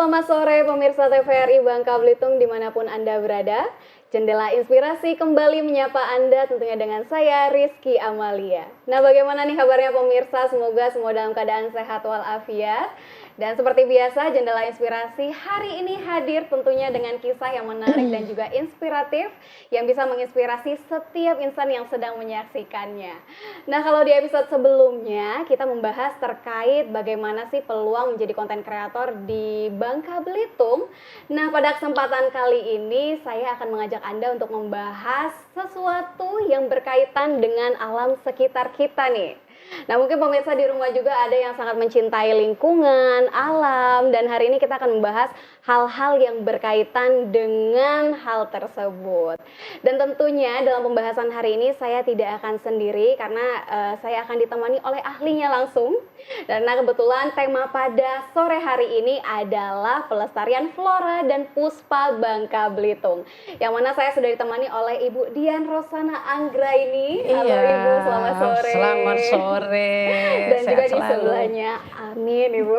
selamat sore pemirsa TVRI Bangka Belitung dimanapun Anda berada. Jendela Inspirasi kembali menyapa Anda tentunya dengan saya Rizky Amalia. Nah, bagaimana nih kabarnya pemirsa? Semoga semua dalam keadaan sehat walafiat. Dan seperti biasa, Jendela Inspirasi hari ini hadir tentunya dengan kisah yang menarik dan juga inspiratif yang bisa menginspirasi setiap insan yang sedang menyaksikannya. Nah, kalau di episode sebelumnya kita membahas terkait bagaimana sih peluang menjadi konten kreator di Bangka Belitung. Nah, pada kesempatan kali ini saya akan mengajak Anda untuk membahas sesuatu yang berkaitan dengan alam sekitar kita nih. Nah, mungkin pemirsa di rumah juga ada yang sangat mencintai lingkungan, alam, dan hari ini kita akan membahas hal-hal yang berkaitan dengan hal tersebut. Dan tentunya dalam pembahasan hari ini saya tidak akan sendiri karena saya akan ditemani oleh ahlinya langsung. Karena kebetulan tema pada sore hari ini adalah pelestarian flora dan puspa Bangka Belitung. Yang mana saya sudah ditemani oleh Ibu Dian Rosana Anggraini. Halo Ibu, selamat sore. Selamat sore. Dan Sehat juga di selalu. sebelahnya, amin Ibu.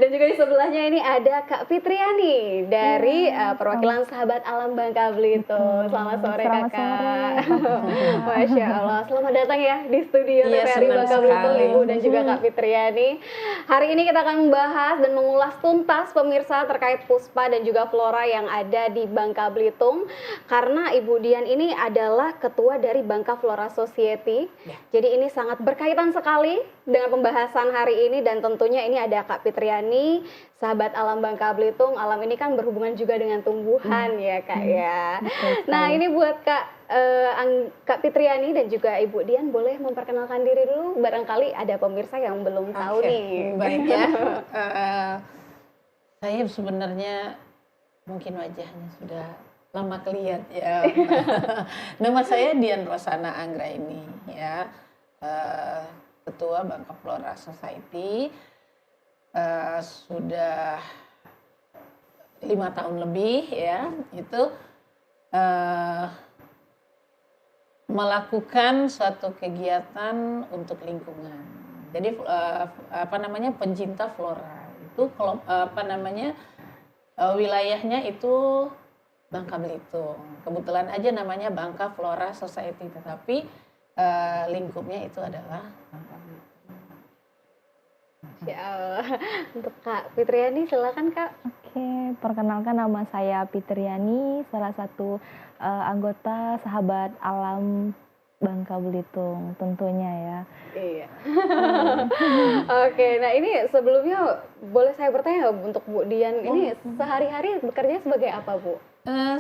Dan juga di sebelahnya ini ada Kak Fitriani dari perwakilan Sahabat Alam Bangka Belitung. Selamat sore Kakak. Masya Allah, selamat datang ya di studio Iya, TVRI senang Bangka Belitung sekali. Ibu dan juga Kak Fitriani. Hari ini kita akan membahas dan mengulas tuntas pemirsa terkait puspa dan juga flora yang ada di Bangka Belitung. Karena Ibu Dian ini adalah ketua dari Bangka Flora Society. Ya. Jadi ini sangat berkaitan sekali dengan pembahasan hari ini dan tentunya ini ada Kak Fitriani, Sahabat Alam Bangka Belitung. Alam ini kan berhubungan juga dengan tumbuhan ya Kak ya. Nah, ini buat Kak Fitriani dan juga Ibu Dian boleh memperkenalkan diri dulu, barangkali ada pemirsa yang belum tahu nih. Baik ya. Saya sebenarnya mungkin wajahnya sudah lama kelihatan ya. Nama saya Dian Rosana Anggraini ya. Ketua Bangka Flora Society. Sudah 5 tahun lebih ya. Itu melakukan suatu kegiatan untuk lingkungan. Jadi pencinta flora itu wilayahnya itu Bangka Belitung. Kebetulan aja namanya Bangka Flora Society, tetapi lingkupnya itu adalah Bangka Belitung. Ya Allah. Untuk Kak Fitriani silakan Kak. Oke, perkenalkan nama saya Fitriani, salah satu anggota Sahabat Alam Bangka Belitung tentunya ya. Iya. Oke, nah ini sebelumnya boleh saya bertanya untuk Bu Dian, ini sehari-hari bekerja sebagai apa Bu?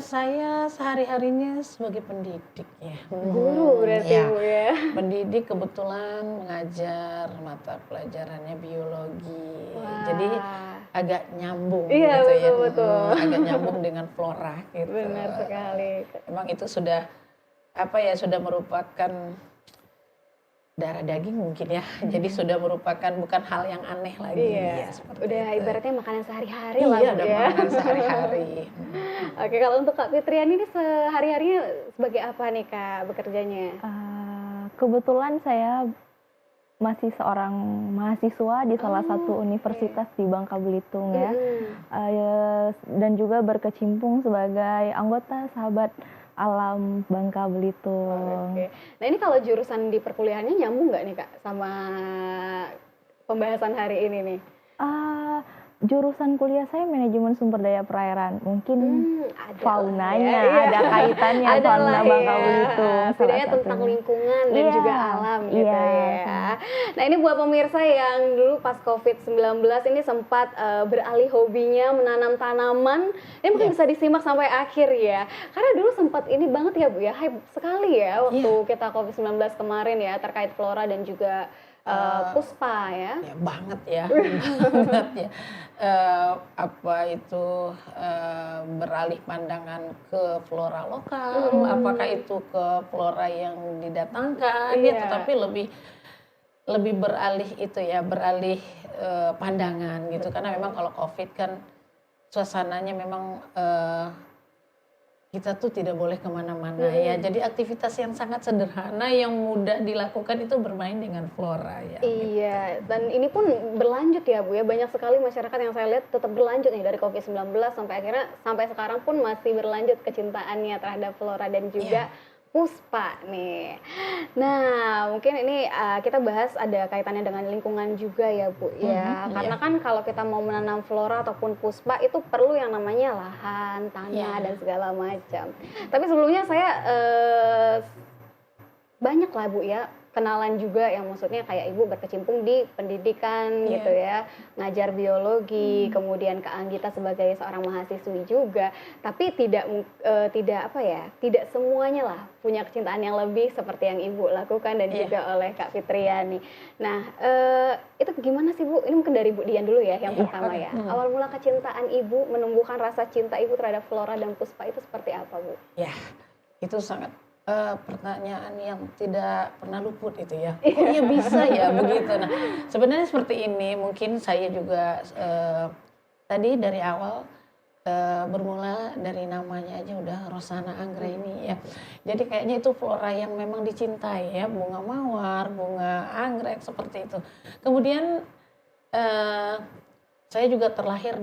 Saya sehari-harinya sebagai pendidik ya. Guru berarti ya. Bu ya. Pendidik, kebetulan mengajar mata pelajarannya biologi. Wah. Jadi agak nyambung Iya, gitu ya. betul. Agak nyambung dengan flora gitu. Benar sekali. Emang itu sudah sudah merupakan darah daging mungkin ya. Jadi sudah merupakan bukan hal yang aneh lagi. Iya, Ya, seperti udah itu. ibaratnya makanan sehari-hari Iya, lah Bu udah ya. makan sehari-hari. Oke, kalau untuk Kak Fitriani ini sehari-harinya sebagai apa nih Kak bekerjanya? Kebetulan saya masih seorang mahasiswa di salah satu universitas di Bangka Belitung ya. Dan juga berkecimpung sebagai anggota Sahabat Alam Bangka Belitung. Oke. Nah ini kalau jurusan di perkuliahannya nyambung nggak nih Kak sama pembahasan hari ini nih? Jurusan kuliah saya manajemen sumber daya perairan. Mungkin Ada faunanya lah ya. ada kaitannya Ada fauna lah Bangka ya. Belitung. Bedanya tentang lingkungan dan Iya, juga alam gitu iya, ya. Nah ini buat pemirsa yang dulu pas COVID-19 ini sempat beralih hobinya menanam tanaman. Ini mungkin bisa disimak sampai akhir ya. Karena dulu sempat ini banget ya Bu ya, hype sekali ya waktu kita COVID-19 kemarin ya terkait flora dan juga puspa ya. Ya banget ya, banget ya. Beralih pandangan ke flora lokal, apakah itu ke flora yang didatangkan, ya, tetapi lebih beralih itu ya, beralih pandangan gitu. Karena memang kalau COVID kan suasananya memang kita tuh tidak boleh kemana-mana ya. Jadi aktivitas yang sangat sederhana yang mudah dilakukan itu bermain dengan flora ya. Iya, dan ini pun berlanjut ya Bu ya, banyak sekali masyarakat yang saya lihat tetap berlanjut nih dari COVID-19 sampai sekarang pun masih berlanjut kecintaannya terhadap flora dan juga puspa nih. Nah, mungkin ini kita bahas ada kaitannya dengan lingkungan juga ya Bu ya. Karena kan kalau kita mau menanam flora ataupun puspa itu perlu yang namanya lahan, tanah dan segala macam. Tapi sebelumnya saya banyak lah Bu ya kenalan juga yang maksudnya kayak Ibu berkecimpung di pendidikan gitu ya, ngajar biologi, kemudian Kak Anggita sebagai seorang mahasiswi juga, tapi tidak apa ya, tidak semuanya lah punya kecintaan yang lebih seperti yang Ibu lakukan dan juga oleh Kak Fitriani. Nah, itu gimana sih Bu? Ini mungkin dari Bu Dian dulu ya yang pertama ya. Awal mula kecintaan Ibu, menumbuhkan rasa cinta Ibu terhadap flora dan puspa itu seperti apa Bu? Ya, itu sangat pertanyaan yang tidak pernah luput itu ya. Kok ya bisa ya begitu. Nah, sebenarnya seperti ini. Mungkin saya juga tadi dari awal bermula dari namanya aja udah Rosana Anggraini ya. Jadi kayaknya itu flora yang memang dicintai ya, bunga mawar, bunga anggrek seperti itu. Kemudian saya juga terlahir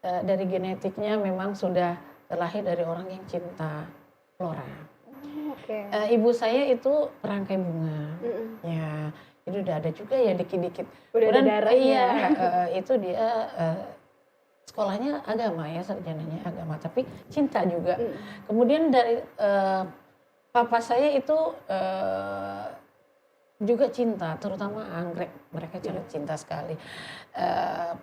dari genetiknya memang sudah terlahir dari orang yang cinta flora. Ibu saya itu perangkai bunga, ya, jadi udah ada juga ya dikit-dikit. Udah ada darahnya. Itu dia sekolahnya agama ya, sarjananya agama, tapi cinta juga. Kemudian dari papa saya itu juga cinta, terutama anggrek, mereka sangat cinta sekali.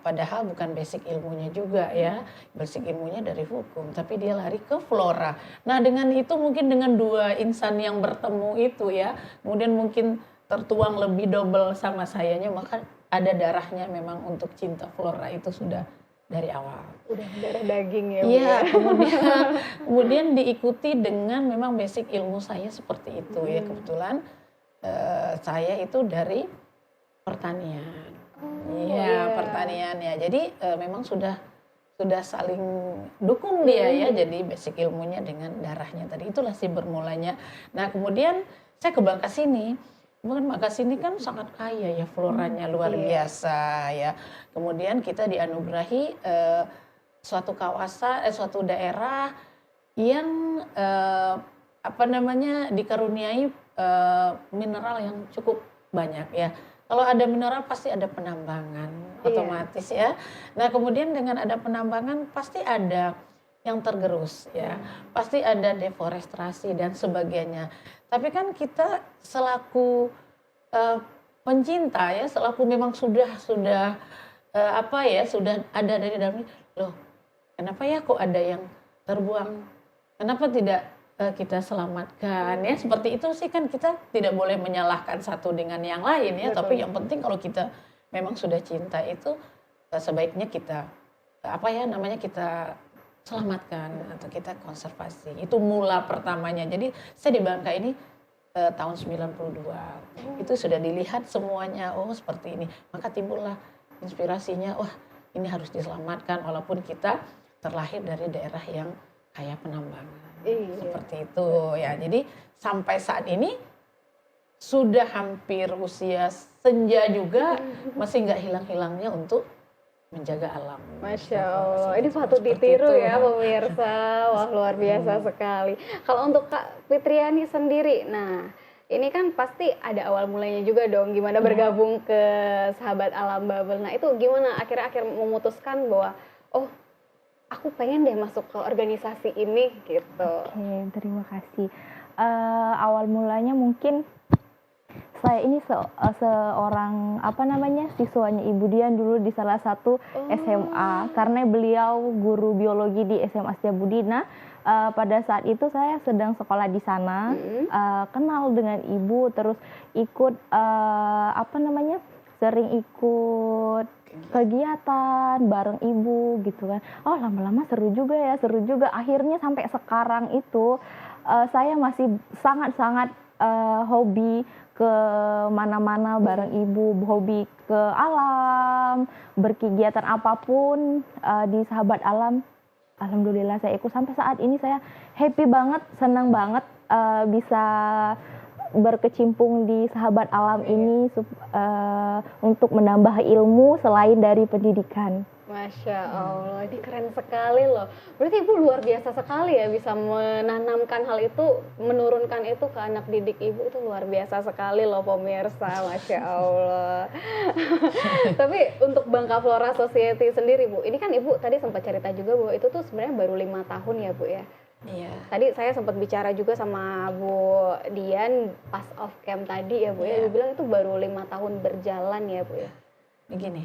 Padahal bukan basic ilmunya juga ya, basic ilmunya dari hukum, tapi dia lari ke flora. Nah dengan itu mungkin dengan dua insan yang bertemu itu ya, kemudian mungkin tertuang lebih double sama sayanya, maka ada darahnya memang untuk cinta flora itu sudah dari awal. Udah darah daging ya Bu Iya, ya. kemudian diikuti dengan memang basic ilmu saya seperti itu ya, kebetulan saya itu dari pertanian. Iya, pertanian ya. Jadi memang sudah saling dukung dia ya. Jadi basic ilmunya dengan darahnya tadi. Itulah sih bermulanya. Nah, kemudian saya ke Bangkasini. Bangkasini kan sangat kaya ya, floranya luar biasa ya. Kemudian kita dianugerahi suatu kawasan, suatu daerah yang dikaruniai mineral yang cukup banyak ya. Kalau ada mineral pasti ada penambangan otomatis ya. Nah kemudian dengan ada penambangan pasti ada yang tergerus ya. Pasti ada deforestasi dan sebagainya. Tapi kan kita selaku pencinta ya, selaku memang sudah ada dari dalam, loh kenapa ya kok ada yang terbuang? Kenapa tidak kita selamatkan ya, seperti itu sih. Kan kita tidak boleh menyalahkan satu dengan yang lain ya. Betul. Tapi yang penting kalau kita memang sudah cinta itu sebaiknya kita kita selamatkan atau kita konservasi. Itu mula pertamanya. Jadi saya di Bangka ini tahun 92 itu sudah dilihat semuanya, oh seperti ini, maka timbullah inspirasinya, wah ini harus diselamatkan walaupun kita terlahir dari daerah yang kaya penambangan. Seperti itu ya. Jadi sampai saat ini sudah hampir usia senja juga masih nggak hilang-hilangnya untuk menjaga alam. Masya Allah, ini patut ditiru ya pemirsa. Wah luar biasa sekali. Kalau untuk Kak Fitriani sendiri, nah ini kan pasti ada awal mulanya juga dong, gimana bergabung ke Sahabat Alam Babel. Nah itu gimana akhir memutuskan bahwa oh aku pengen deh masuk ke organisasi ini gitu. Oke, terima kasih. Awal mulanya mungkin saya ini seorang siswanya Ibu Dian dulu di salah satu SMA, karena beliau guru biologi di SMA Setiabudi. Nah, pada saat itu saya sedang sekolah di sana, kenal dengan Ibu, terus ikut sering ikut kegiatan bareng Ibu gitu kan. Oh lama-lama seru juga. Akhirnya sampai sekarang itu saya masih sangat-sangat hobi ke mana-mana bareng Ibu, hobi ke alam, berkegiatan apapun di Sahabat Alam alhamdulillah saya ikut sampai saat ini. Saya happy banget, senang banget bisa berkecimpung di sahabat alam ini untuk menambah ilmu selain dari pendidikan. Masya Allah, ini keren sekali loh. Berarti Ibu luar biasa sekali ya bisa menanamkan hal itu, menurunkan itu ke anak didik Ibu, itu luar biasa sekali loh pemirsa, Masya Allah. Tapi untuk Bangka Flora Society sendiri Bu, ini kan Ibu tadi sempat cerita juga bahwa itu tuh sebenarnya baru 5 tahun ya Bu ya. Iya. Tadi saya sempat bicara juga sama Bu Dian pas off cam tadi ya Bu ya, Iya. Ibu bilang itu baru 5 tahun berjalan ya Bu ya. Begini.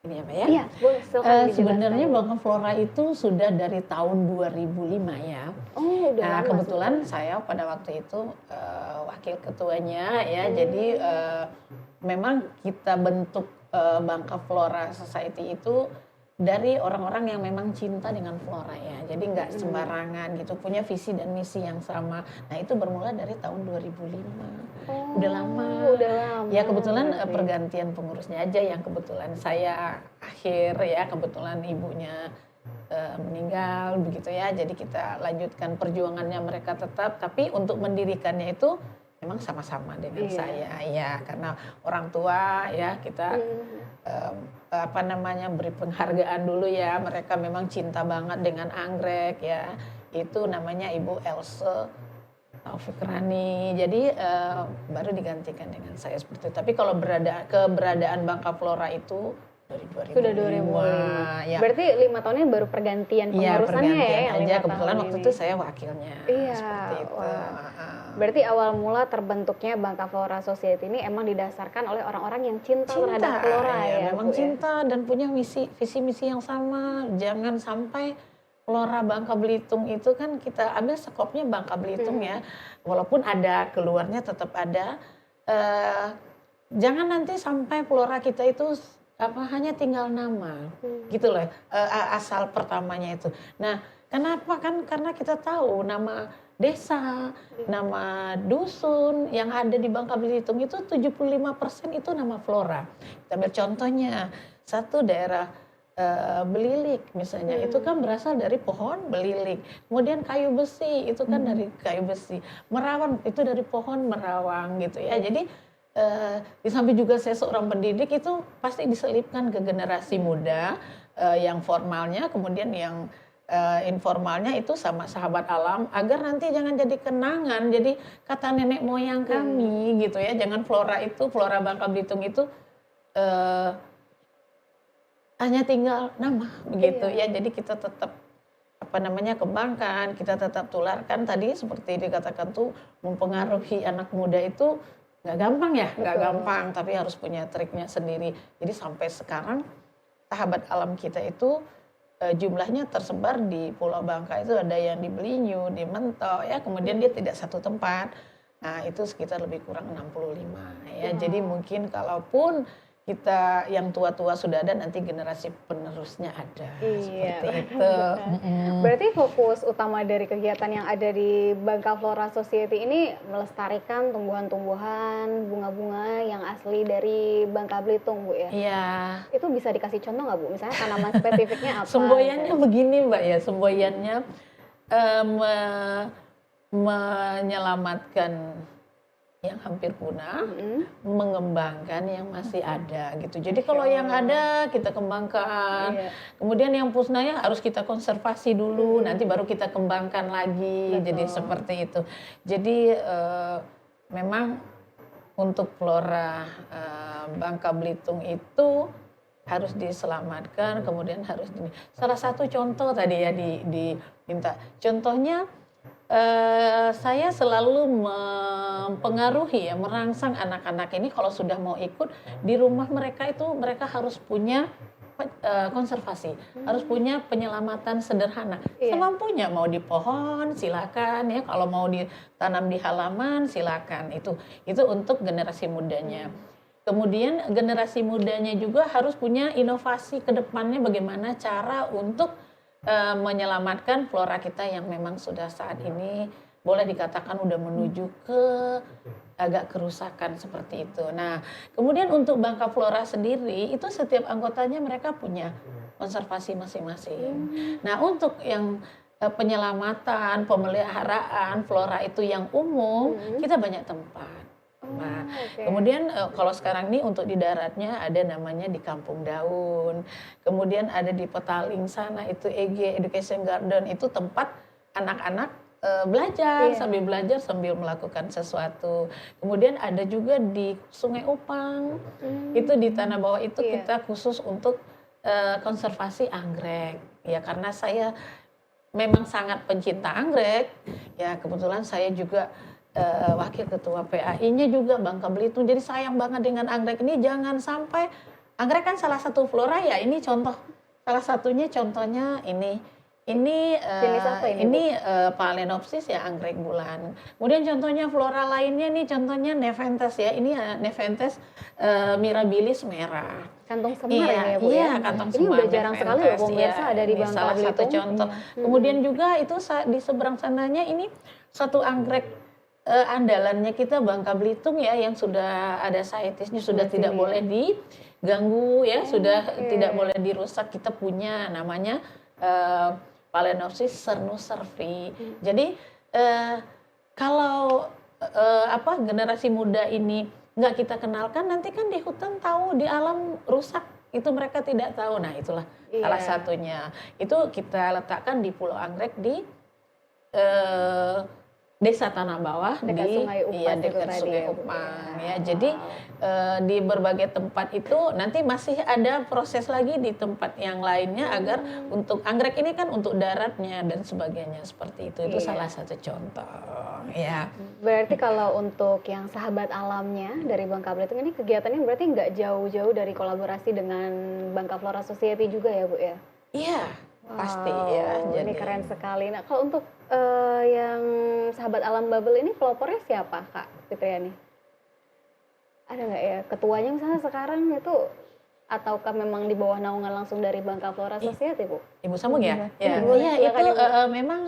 Ini apa ya? Iya, boleh silakan dijelaskan. Sebenarnya Bangka Flora itu sudah dari tahun 2005 ya. Oh, udah Nah lama kebetulan saya pada waktu itu wakil ketuanya ya. Jadi memang kita bentuk Bangka Flora Society itu dari orang-orang yang memang cinta dengan flora ya. Jadi nggak sembarangan gitu, punya visi dan misi yang sama. Nah itu bermula dari tahun 2005. Udah lama. Udah lama. Ya kebetulan berarti. pergantian pengurusnya aja yang kebetulan saya akhir ya, kebetulan ibunya meninggal begitu ya. Jadi kita lanjutkan perjuangannya mereka tetap, tapi untuk mendirikannya itu memang sama-sama dengan Iya. saya ya, karena orang tua ya kita beri penghargaan dulu ya. Mereka memang cinta banget dengan anggrek ya. Itu namanya Ibu Else Taufik Rani. Jadi baru digantikan dengan saya seperti itu. Tapi kalau keberadaan Bangka Flora itu dari 2005. Sudah 2005. Ya. Berarti 5 tahunnya baru pergantian Iya, pengurusannya ya. pergantian yang aja. 5 Kebetulan tahun waktu ini. itu saya wakilnya. Iya, Seperti itu. wah. Berarti awal mula terbentuknya Bangka Flora Society ini emang didasarkan oleh orang-orang yang cinta terhadap flora ya, memang Bu, ya? cinta dan punya visi misi yang sama. Jangan sampai flora Bangka Belitung itu kan kita ambil skopnya Bangka Belitung ya. Walaupun ada keluarnya tetap ada. Jangan nanti sampai flora kita itu hanya tinggal nama, gitu loh. Asal pertamanya itu. Nah, kenapa kan? Karena kita tahu nama desa, nama dusun yang ada di Bangka Belitung itu 75% itu nama flora. Kita ambil contohnya, satu daerah belilik misalnya, itu kan berasal dari pohon belilik. Kemudian kayu besi, itu kan dari kayu besi. Merawang, itu dari pohon merawang gitu ya. Jadi di samping juga saya seorang pendidik, itu pasti diselipkan ke generasi muda yang formalnya, kemudian yang informalnya itu sama sahabat alam, agar nanti jangan jadi kenangan, jadi kata nenek moyang kami gitu ya. Jangan flora Bangka Belitung itu hanya tinggal nama begitu ya. Jadi kita tetap kembangkan, kita tetap tularkan. Tadi seperti dikatakan tuh, mempengaruhi anak muda itu nggak gampang ya, nggak gampang, tapi harus punya triknya sendiri. Jadi sampai sekarang sahabat alam kita itu jumlahnya tersebar di Pulau Bangka, itu ada yang di Belinyu, di Mentok ya, kemudian dia tidak satu tempat. Nah itu sekitar lebih kurang 65 ya. Jadi mungkin kalaupun kita yang tua-tua sudah ada, nanti generasi penerusnya ada. Iya, Seperti itu. Berarti fokus utama dari kegiatan yang ada di Bangka Flora Society ini melestarikan tumbuhan-tumbuhan, bunga-bunga yang asli dari Bangka Belitung, Bu ya? Iya. Itu bisa dikasih contoh nggak Bu? Misalnya tanaman spesifiknya apa? Semboyannya gitu? begini Mbak ya, semboyannya menyelamatkan yang hampir punah, mengembangkan yang masih ada gitu. Jadi kalau yang ada kita kembangkan, Iya. kemudian yang musnahnya harus kita konservasi dulu, nanti baru kita kembangkan lagi. Betul. Jadi seperti itu. Jadi memang untuk flora Bangka Belitung itu harus diselamatkan, kemudian harus salah satu contoh tadi ya diminta. Contohnya saya selalu mempengaruhi ya, merangsang anak-anak ini kalau sudah mau ikut di rumah mereka itu, mereka harus punya konservasi, harus punya penyelamatan sederhana. Iya. Semampunya, mau di pohon silakan ya, kalau mau ditanam di halaman silakan. Itu untuk generasi mudanya. Kemudian generasi mudanya juga harus punya inovasi ke depannya, bagaimana cara untuk menyelamatkan flora kita yang memang sudah saat ini boleh dikatakan udah menuju ke agak kerusakan seperti itu. Nah, kemudian untuk Bangka Flora sendiri itu setiap anggotanya mereka punya konservasi masing-masing. Nah, untuk yang penyelamatan, pemeliharaan flora itu yang umum, kita banyak tempat. Nah, kemudian kalau sekarang ini untuk di daratnya ada namanya di Kampung Daun, kemudian ada di Petaling sana itu EG Education Garden, itu tempat anak-anak belajar sambil melakukan sesuatu. Kemudian ada juga di Sungai Upang, itu di tanah bawah itu kita khusus untuk konservasi anggrek. Ya karena saya memang sangat pencinta anggrek, ya kebetulan saya juga wakil ketua PAI-nya juga Bangka Belitung. Jadi sayang banget dengan anggrek ini, jangan sampai, anggrek kan salah satu flora ya, ini contoh salah satunya contohnya ini Jenis apa ini, Phalaenopsis ya, anggrek bulan. Kemudian contohnya flora lainnya nih, contohnya Nepenthes ya, ini Nepenthes mirabilis merah. Kantung semar ini ya Bu Iya, ya? kantong Ini semar. udah jarang sekali loh Nepenthes, pemirsa ada di ini Bangka salah satu Belitung. contoh. Kemudian juga itu di seberang sananya ini satu anggrek andalannya kita Bangka Belitung ya, yang sudah ada saitisnya, sudah tidak boleh diganggu ya, sudah tidak boleh dirusak. Kita punya namanya Phalaenopsis cernuservi. Jadi kalau generasi muda ini nggak kita kenalkan, nanti kan di hutan tahu, di alam rusak, itu mereka tidak tahu. Nah itulah salah satunya. Itu kita letakkan di Pulau Anggrek di Desa Tanah Bawah, dekat Sungai Upas, dekat itu Sungai tadi ya, Bu, Upang ya. ya. Jadi di berbagai tempat itu nanti masih ada proses lagi di tempat yang lainnya agar untuk anggrek ini kan untuk daratnya dan sebagainya seperti itu. Itu salah satu contoh ya. Berarti kalau untuk yang sahabat alamnya dari Bangka Belitung ini kegiatannya berarti nggak jauh-jauh dari kolaborasi dengan Bangka Flora Society juga ya Bu ya? Iya, pasti ya. Ini Jadi keren sekali. Nah kalau untuk yang sahabat alam bubble ini pelopornya siapa Kak Fitriani? Ada nggak ya ketuanya misalnya sekarang itu, ataukah memang di bawah naungan langsung dari Bangka Flora Society Bu? Ibu Samung ya? Iya, Ya, boleh, itu silakan, Ibu. memang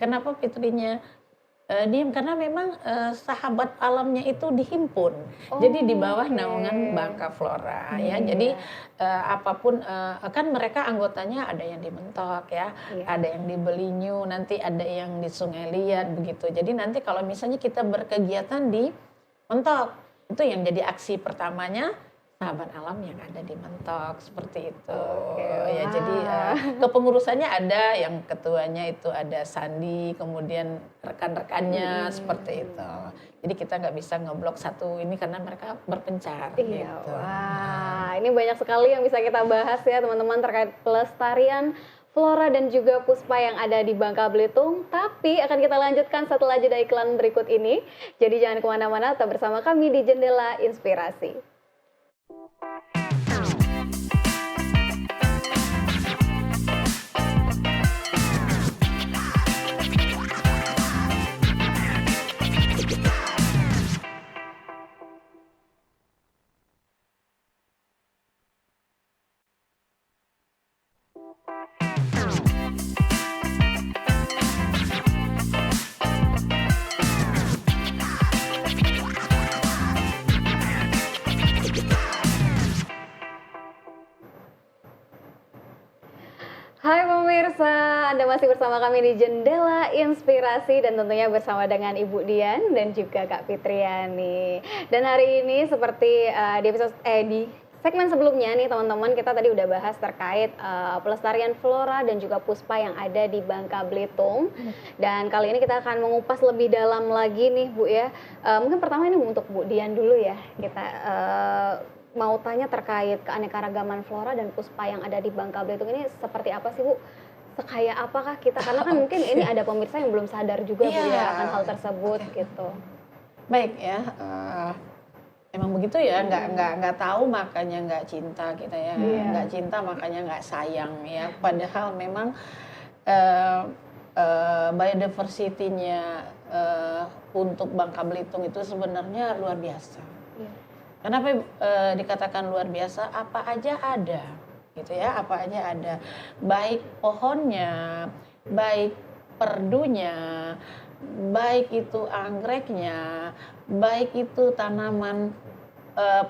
kenapa Fitrinya diem, karena memang sahabat alamnya itu dihimpun. Jadi di bawah naungan Bangka Flora ya. Jadi apapun kan mereka anggotanya ada yang di Mentok ya, ada yang di Belinyu, nanti ada yang di Sungai Liat begitu. Jadi nanti kalau misalnya kita berkegiatan di Mentok, itu yang jadi aksi pertamanya sahabat alam yang ada di Mentok, seperti itu. Ya, jadi kepengurusannya ada, yang ketuanya itu ada Sandi, kemudian rekan-rekannya seperti itu. Jadi kita nggak bisa ngeblok satu ini karena mereka berpencar. Iya, Gitu. wah ini banyak sekali yang bisa kita bahas ya teman-teman terkait pelestarian flora dan juga puspa yang ada di Bangka Belitung. Tapi akan kita lanjutkan setelah jeda iklan berikut ini. Jadi jangan kemana-mana, tetap bersama kami di Jendela Inspirasi. Hai pemirsa, Anda masih bersama kami di Jendela Inspirasi dan tentunya bersama dengan Ibu Dian dan juga Kak Fitriani. Dan hari ini seperti di segmen sebelumnya nih teman-teman, kita tadi udah bahas terkait pelestarian flora dan juga puspa yang ada di Bangka Belitung. Dan kali ini kita akan mengupas lebih dalam lagi nih Bu ya. Mungkin pertama ini untuk Bu Dian dulu ya. Kita mau tanya terkait keanekaragaman flora dan puspa yang ada di Bangka Belitung ini seperti apa sih Bu? Sekaya apakah kita? Karena kan mungkin ini ada pemirsa yang belum sadar juga Bu ya akan hal tersebut gitu. Baik ya, emang begitu ya, nggak tahu makanya nggak cinta kita ya, nggak cinta makanya nggak sayang ya. Padahal memang biodiversity-nya untuk Bangka Belitung itu sebenarnya luar biasa. Kenapa dikatakan luar biasa? Apa aja ada, gitu ya. Apa aja ada. Baik pohonnya, baik perdunya, baik itu anggreknya, baik itu tanaman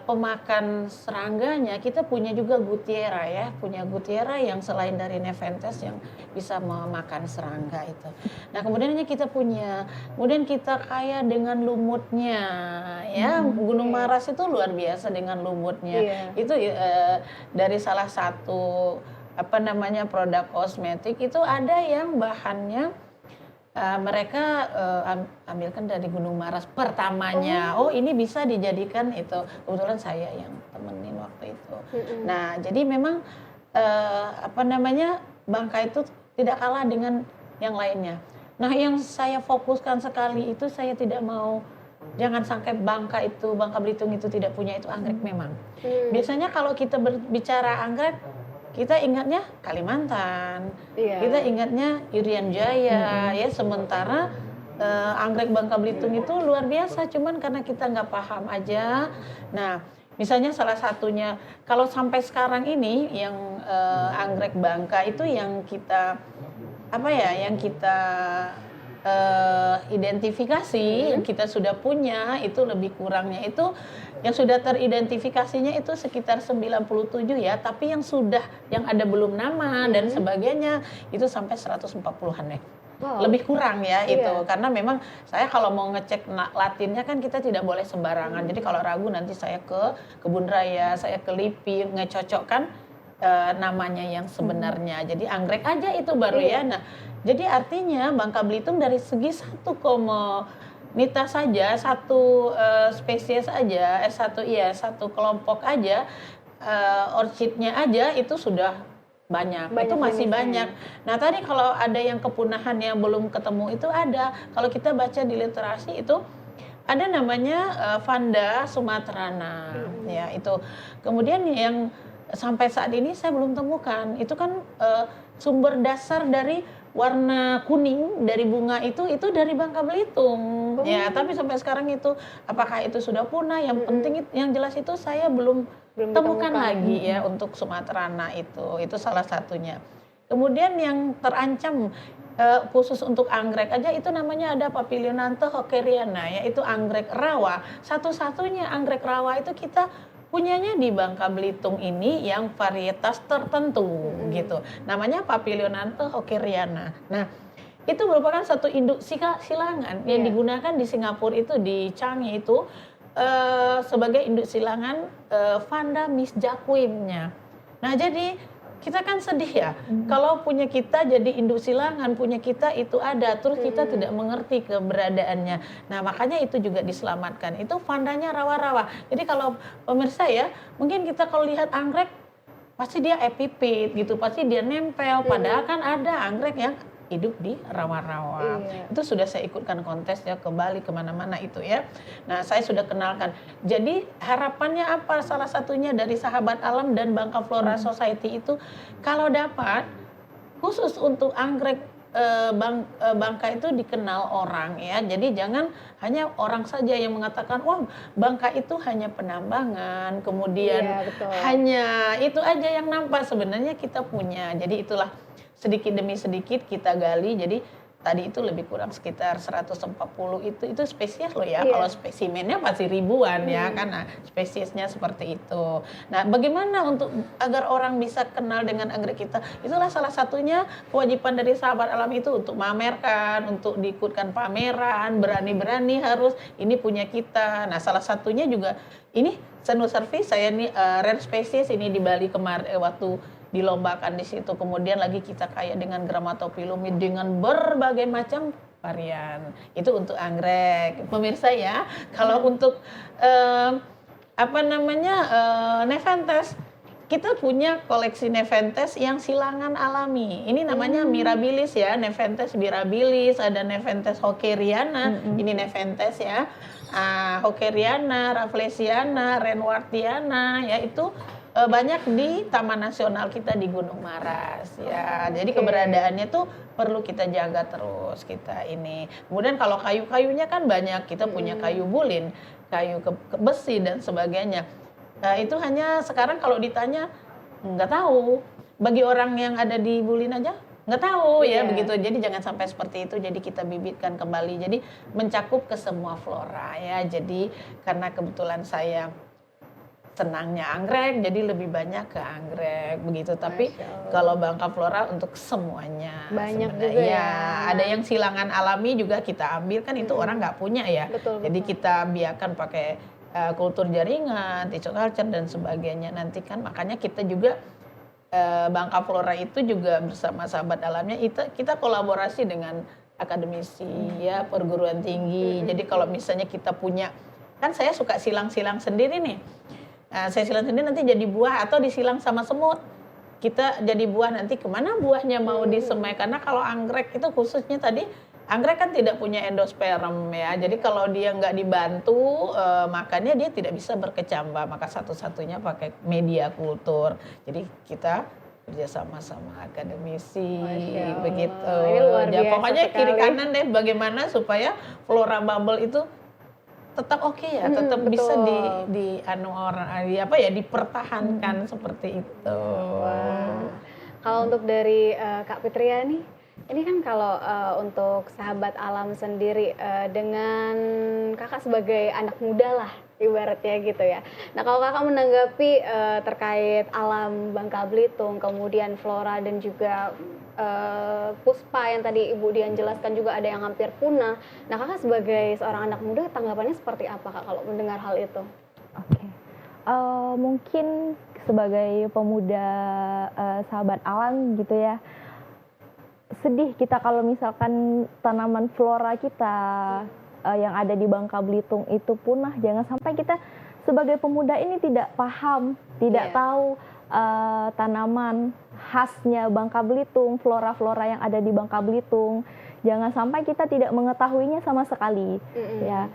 pemakan serangganya kita punya juga gutiera ya, punya gutiera yang selain dari Nepenthes yang bisa memakan serangga itu. Nah kemudian kemudian kita kaya dengan lumutnya ya, Gunung Maras itu luar biasa dengan lumutnya. Itu dari salah satu produk kosmetik itu ada yang bahannya mereka ambilkan dari Gunung Maras pertamanya. Oh ini bisa dijadikan itu. Kebetulan saya yang temenin waktu itu. Nah jadi memang Bangka itu tidak kalah dengan yang lainnya. Nah yang saya fokuskan sekali itu saya tidak mau jangan sampai Bangka Belitung itu tidak punya itu anggrek memang. Biasanya kalau kita berbicara anggrek kita ingatnya Kalimantan, kita ingatnya Irian Jaya, ya sementara anggrek Bangka Belitung itu luar biasa, cuman karena kita nggak paham aja. Nah, misalnya salah satunya, kalau sampai sekarang ini yang anggrek Bangka itu yang kita identifikasi, yang kita sudah punya itu lebih kurangnya itu yang sudah teridentifikasinya itu sekitar 97 ya, tapi yang ada belum nama dan sebagainya itu sampai 140-an ya. Wow. Lebih kurang ya itu karena memang saya kalau mau ngecek latinnya kan kita tidak boleh sembarangan. Jadi kalau ragu nanti saya ke Kebun Raya, saya ke LIPI ngecocokkan namanya yang sebenarnya. Jadi anggrek aja itu baru ya. Nah, jadi artinya Bangka Belitung dari segi satu komunitas saja, satu spesies aja, satu kelompok aja, orchidnya aja itu sudah banyak itu masih banyak. Nah tadi kalau ada yang kepunahan yang belum ketemu itu ada. Kalau kita baca di literasi itu ada namanya Vanda sumatrana, ya itu. Kemudian yang sampai saat ini saya belum temukan. Itu kan sumber dasar dari warna kuning dari bunga itu dari Bangka Belitung. Ya, tapi sampai sekarang itu apakah itu sudah punah? Yang penting yang jelas itu saya belum temukan lagi ya untuk sumatrana itu. Itu salah satunya. Kemudian yang terancam khusus untuk anggrek aja itu namanya ada Papilionanthe hockeriana, yaitu anggrek rawa. Satu-satunya anggrek rawa itu kita punyanya di Bangka Belitung ini yang varietas tertentu gitu. Namanya Papilionanthe hockeriana. Nah, itu merupakan satu induk silangan yang digunakan di Singapura itu di Changi itu sebagai induk silangan Vanda misjaquimnya. Nah, jadi kita kan sedih ya kalau punya kita jadi induk silangan, punya kita itu ada terus kita tidak mengerti keberadaannya. Nah makanya itu juga diselamatkan, itu vandanya rawa-rawa. Jadi kalau pemirsa ya mungkin kita kalau lihat anggrek pasti dia epipit gitu, pasti dia nempel, padahal kan ada anggrek yang hidup di rawa-rawa. Itu sudah saya ikutkan kontes ya ke Bali kemana-mana itu ya. Nah saya sudah kenalkan. Jadi harapannya apa? Salah satunya dari Sahabat Alam dan Bangka Flora Society itu kalau dapat khusus untuk anggrek Bangka itu dikenal orang ya. Jadi jangan hanya orang saja yang mengatakan wah Bangka itu hanya penambangan, kemudian hanya itu aja yang nampak. Sebenarnya kita punya. Jadi itulah sedikit demi sedikit kita gali. Jadi tadi itu lebih kurang sekitar 140 itu spesies loh ya. Kalau spesimennya pasti ribuan ya kan. Nah, spesiesnya seperti itu. Nah, bagaimana untuk agar orang bisa kenal dengan anggrek kita? Itulah salah satunya kewajiban dari Sahabat Alam itu untuk memamerkan, untuk diikutkan pameran, berani-berani harus ini punya kita. Nah, salah satunya juga ini Senu Service saya nih rare species ini di Bali kemarin waktu dilombakan di situ. Kemudian lagi kita kaya dengan Grammatophyllum dengan berbagai macam varian. Itu untuk anggrek. Pemirsa ya, kalau untuk Nepenthes, kita punya koleksi Nepenthes yang silangan alami. Ini namanya mirabilis ya, Nepenthes mirabilis, ada Nepenthes hockeriana, ini Nepenthes ya. Hockeriana, Rafflesiana, Renwartiana, ya itu banyak di Taman Nasional kita di Gunung Maras ya. Jadi keberadaannya tuh perlu kita jaga terus kita ini. Kemudian kalau kayu-kayunya kan banyak, kita punya kayu bulin, kayu besi dan sebagainya. Itu hanya sekarang kalau ditanya nggak tahu. Bagi orang yang ada di bulin aja nggak tahu ya begitu. Jadi jangan sampai seperti itu. Jadi kita bibitkan kembali. Jadi mencakup ke semua flora ya. Jadi karena kebetulan saya senangnya anggrek, jadi lebih banyak ke anggrek begitu. Tapi Masya Allah. kalau Bangka Flora untuk semuanya. Banyak sebenarnya. juga Iya, ya. ada yang silangan alami juga kita ambil, kan itu orang nggak punya ya. Betul, Jadi betul. kita biarkan pakai kultur jaringan, tissue culture dan sebagainya. Nanti kan makanya kita juga Bangka Flora itu juga bersama sahabat alamnya kita kolaborasi dengan akademisi ya, perguruan tinggi. Jadi kalau misalnya kita punya, kan saya suka silang-silang sendiri nih. Saya silang sendiri nanti jadi buah atau disilang sama semut. Kita jadi buah, nanti kemana buahnya mau disemai, karena kalau anggrek itu khususnya tadi, anggrek kan tidak punya endosperm ya, jadi kalau dia nggak dibantu makannya dia tidak bisa berkecambah, maka satu-satunya pakai media kultur. Jadi kita kerjasama sama akademisi Masya Allah. begitu. Ini luar Ya, biasa pokoknya kiri sekali. kanan deh bagaimana supaya flora bubble itu tetap oke ya, tetap bisa betul. dipertahankan seperti itu. Wah. Kalau untuk dari Kak Fitria nih, ini kan kalau untuk sahabat alam sendiri dengan kakak sebagai anak muda lah ibaratnya gitu ya. Nah kalau kakak menanggapi terkait alam Bangka Belitung, kemudian flora dan juga puspa yang tadi Ibu Dian jelaskan juga ada yang hampir punah. Nah kakak sebagai seorang anak muda tanggapannya seperti apa kak kalau mendengar hal itu? Oke. Mungkin sebagai pemuda sahabat alam gitu ya, sedih kita kalau misalkan tanaman flora kita yang ada di Bangka Belitung itu punah. Jangan sampai kita sebagai pemuda ini tidak paham, tidak Iya. tahu tanaman khasnya Bangka Belitung, flora-flora yang ada di Bangka Belitung. Jangan sampai kita tidak mengetahuinya sama sekali. Ya,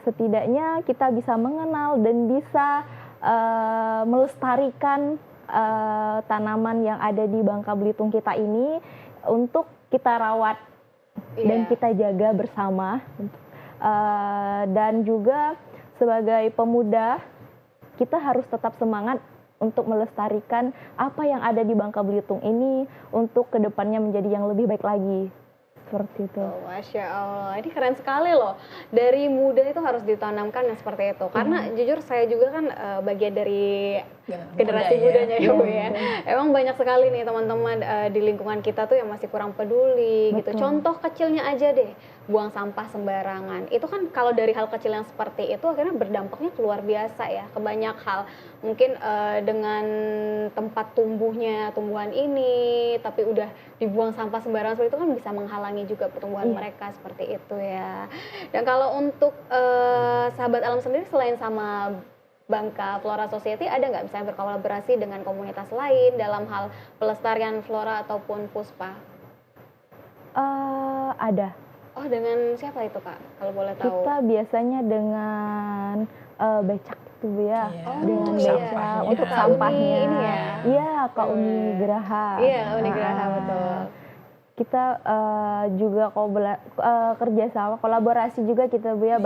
setidaknya kita bisa mengenal dan bisa melestarikan tanaman yang ada di Bangka Belitung kita ini untuk kita rawat dan Iya. kita jaga bersama. Dan juga sebagai pemuda kita harus tetap semangat untuk melestarikan apa yang ada di Bangka Belitung ini untuk kedepannya menjadi yang lebih baik lagi. Seperti itu. Oh, Masya Allah, ini keren sekali loh. Dari muda itu harus ditanamkan yang seperti itu. Karena jujur saya juga kan bagian dari generasi mudanya ya Bu ya. Emang banyak sekali nih teman-teman di lingkungan kita tuh yang masih kurang peduli gitu. Betul. Contoh kecilnya aja deh, buang sampah sembarangan. Itu kan kalau dari hal kecil yang seperti itu akhirnya berdampaknya luar biasa ya ke banyak hal. Mungkin dengan tempat tumbuhnya tumbuhan ini, tapi udah dibuang sampah sembarangan seperti itu kan bisa menghalangi juga pertumbuhan mereka seperti itu ya. Dan kalau untuk sahabat alam sendiri selain sama Bangka Flora Society, ada nggak misalnya berkolaborasi dengan komunitas lain dalam hal pelestarian flora ataupun puspa? Ada. Oh, dengan siapa itu Kak? Kalau boleh tahu. Kita biasanya dengan becak itu Bu ya. Iya, Dengan untuk becak sampahnya. untuk Kak Uni sampahnya. ini ya? Iya, Kak Uni Geraha. Iya, Uni Geraha, betul. Kita juga kerjasama, kolaborasi juga kita Bu ya,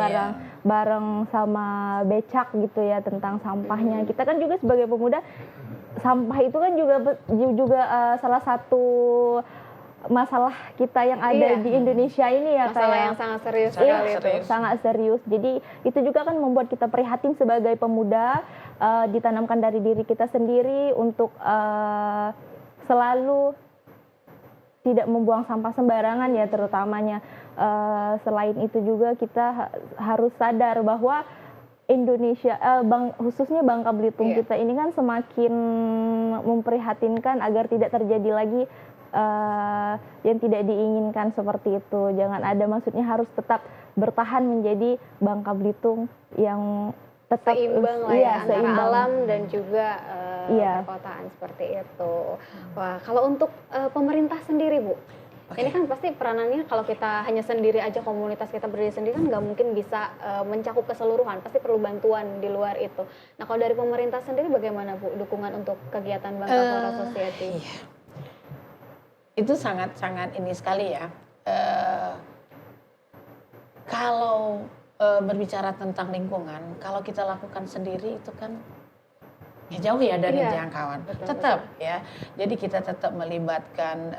bareng sama becak gitu ya tentang sampahnya. Kita kan juga sebagai pemuda, sampah itu kan juga salah satu masalah kita yang ada Iya. di Indonesia ini ya Masalah kayak yang sangat serius Sangat sekali itu. serius. sangat serius. Jadi itu juga kan membuat kita prihatin sebagai pemuda, ditanamkan dari diri kita sendiri untuk selalu tidak membuang sampah sembarangan ya terutamanya. Selain itu juga kita harus sadar bahwa Indonesia, khususnya Bangka Belitung Iya. kita ini kan semakin memprihatinkan agar tidak terjadi lagi yang tidak diinginkan seperti itu. Jangan ada, maksudnya harus tetap bertahan menjadi Bangka Belitung yang tetap Seimbang lah iya, ya antara seimbang. alam dan juga Iya. perkotaan seperti itu. Wah, kalau untuk pemerintah sendiri Bu, ini kan pasti peranannya kalau kita hanya sendiri aja, komunitas kita berdiri sendiri kan nggak mungkin bisa mencakup keseluruhan, pasti perlu bantuan di luar itu. Nah kalau dari pemerintah sendiri bagaimana Bu dukungan untuk kegiatan Bangka Flora Society? Iya. Itu sangat-sangat ini sekali ya. Kalau berbicara tentang lingkungan, kalau kita lakukan sendiri itu kan ya jauh ya dari Iya, jangkauan. betul, Tetap ya. Jadi kita tetap melibatkan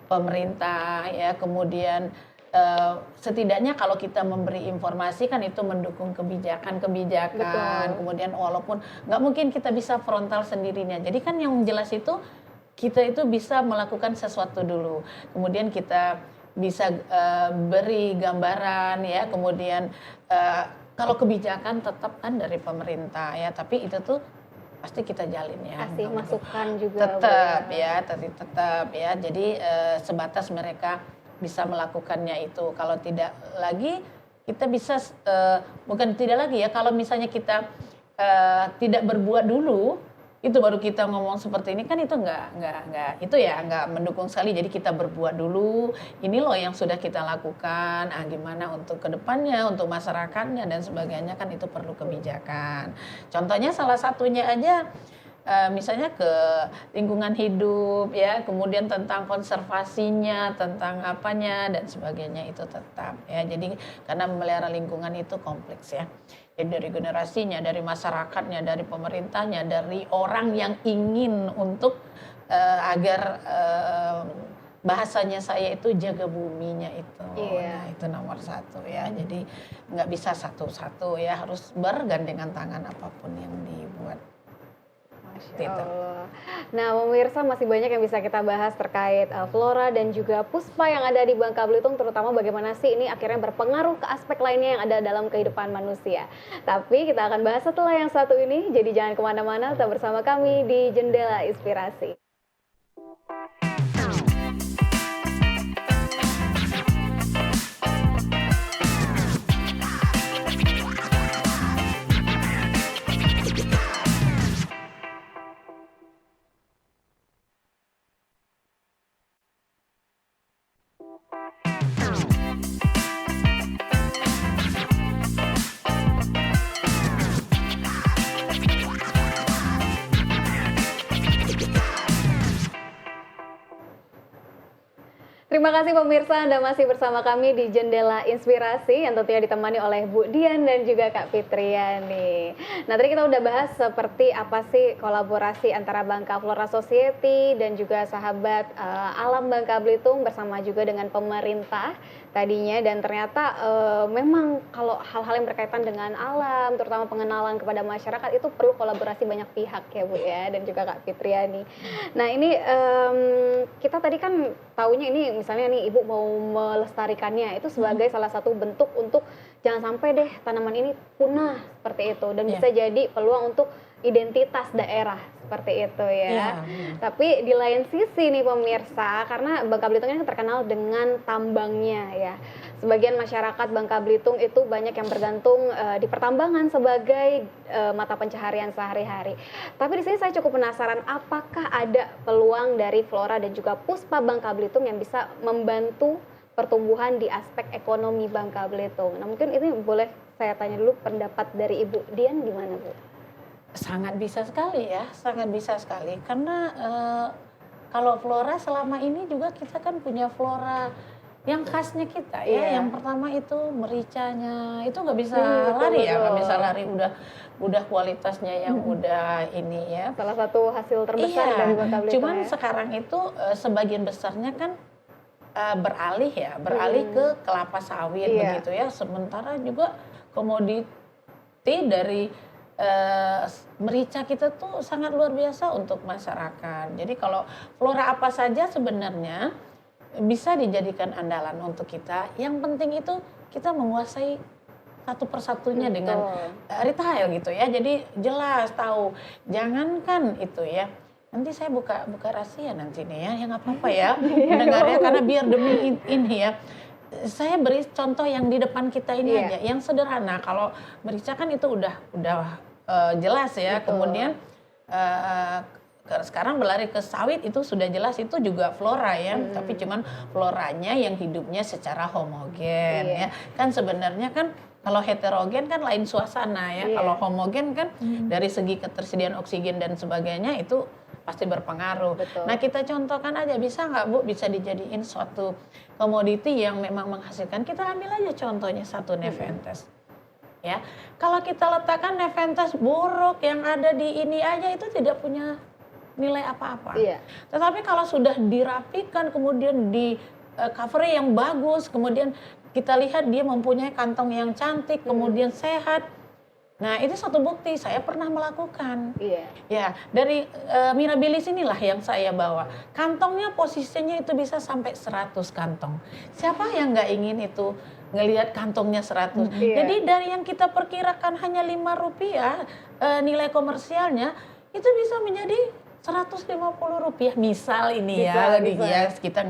pemerintah ya, kemudian setidaknya kalau kita memberi informasi kan itu mendukung kebijakan-kebijakan. Betul. Kemudian walaupun nggak mungkin kita bisa frontal sendirinya. Jadi kan yang jelas itu kita itu bisa melakukan sesuatu dulu. Kemudian kita bisa beri gambaran ya. Kemudian kalau kebijakan tetap kan dari pemerintah ya. Tapi itu tuh pasti kita jalin ya. Kasih masukan juga. Tetap Bu. ya, tetap ya. Jadi sebatas mereka bisa melakukannya itu. Kalau tidak lagi kita bisa bukan tidak lagi ya. Kalau misalnya kita tidak berbuat dulu, itu baru kita ngomong seperti ini kan itu nggak itu ya nggak mendukung sekali. Jadi kita berbuat dulu. Ini loh yang sudah kita lakukan. Gimana untuk kedepannya, untuk masyarakatnya dan sebagainya kan itu perlu kebijakan. Contohnya salah satunya aja. Misalnya ke lingkungan hidup ya, kemudian tentang konservasinya, tentang apanya dan sebagainya itu tetap ya. Jadi karena memelihara lingkungan itu kompleks ya. Jadi dari generasinya, dari masyarakatnya, dari pemerintahnya, dari orang yang ingin untuk agar bahasanya saya itu jaga buminya itu. Iya. Nah, itu nomor satu ya. Jadi nggak bisa satu-satu ya, harus bergandengan tangan apapun yang dibuat. Masya Allah. Nah, pemirsa masih banyak yang bisa kita bahas terkait flora dan juga puspa yang ada di Bangka Belitung, terutama bagaimana sih ini akhirnya berpengaruh ke aspek lainnya yang ada dalam kehidupan manusia. Tapi kita akan bahas setelah yang satu ini, jadi jangan kemana-mana, tetap bersama kami di Jendela Inspirasi. Terima kasih pemirsa, Anda masih bersama kami di Jendela Inspirasi yang tentunya ditemani oleh Bu Dian dan juga Kak Fitriani. Nah, tadi kita udah bahas seperti apa sih kolaborasi antara Bangka Flora Society dan juga sahabat alam Bangka Belitung bersama juga dengan pemerintah tadinya, dan ternyata memang kalau hal-hal yang berkaitan dengan alam, terutama pengenalan kepada masyarakat itu perlu kolaborasi banyak pihak ya Bu ya, dan juga Kak Fitriani. Nah ini kita tadi kan taunya ini misalnya nih Ibu mau melestarikannya itu sebagai salah satu bentuk untuk jangan sampai deh tanaman ini punah seperti itu, dan bisa jadi peluang untuk identitas daerah seperti itu ya. Tapi di lain sisi nih pemirsa, karena Bangka Belitung ini terkenal dengan tambangnya ya. Sebagian masyarakat Bangka Belitung itu banyak yang bergantung di pertambangan sebagai mata pencaharian sehari-hari. Tapi di sini saya cukup penasaran, apakah ada peluang dari flora dan juga puspa Bangka Belitung yang bisa membantu pertumbuhan di aspek ekonomi Bangka Belitung? Nah, mungkin ini boleh saya tanya dulu pendapat dari Ibu Dian gimana Bu? Sangat bisa sekali ya, sangat bisa sekali. Karena kalau flora selama ini juga kita kan punya flora yang khasnya kita ya. Yang pertama itu mericanya, itu nggak bisa lari ya, nggak bisa lari, udah kualitasnya yang udah ini ya. Salah satu hasil terbesar dari Bangka Belitung. Cuman sekarang itu sebagian besarnya kan beralih ke kelapa sawit begitu ya. Sementara juga komoditi dari merica kita tuh sangat luar biasa untuk masyarakat. Jadi kalau flora apa saja sebenarnya bisa dijadikan andalan untuk kita. Yang penting itu kita menguasai satu persatunya dengan retail gitu ya. Jadi jelas tahu. Jangankan itu ya. Nanti saya buka rahasia nanti nih ya. Yang apa-apa ya mendengarnya, karena biar demi ini ya. Saya beri contoh yang di depan kita ini aja, yang sederhana. Kalau merica kan itu udah jelas ya. Kemudian sekarang berlari ke sawit, itu sudah jelas, itu juga flora ya. Tapi cuman floranya yang hidupnya secara homogen ya. Kan sebenarnya kan kalau heterogen kan lain suasana ya. Kalau homogen kan dari segi ketersediaan oksigen dan sebagainya itu pasti berpengaruh. Nah kita contohkan aja, bisa nggak Bu, bisa dijadiin suatu komoditi yang memang menghasilkan. Kita ambil aja contohnya satu Nepenthes. Ya, kalau kita letakkan Nepenthes buruk yang ada di ini aja itu tidak punya nilai apa-apa. Tetapi kalau sudah dirapikan kemudian covernya yang bagus, kemudian kita lihat dia mempunyai kantong yang cantik, kemudian sehat. Nah, itu satu bukti saya pernah melakukan. Iya. Ya, dari Mirabilis inilah yang saya bawa. Kantongnya posisinya itu bisa sampai 100 kantong. Siapa yang nggak ingin itu ngelihat kantongnya 100? Iya. Jadi dari yang kita perkirakan hanya Rp5 nilai komersialnya itu bisa menjadi Rp150 misal ini Bisa, ya, bisa. ya kita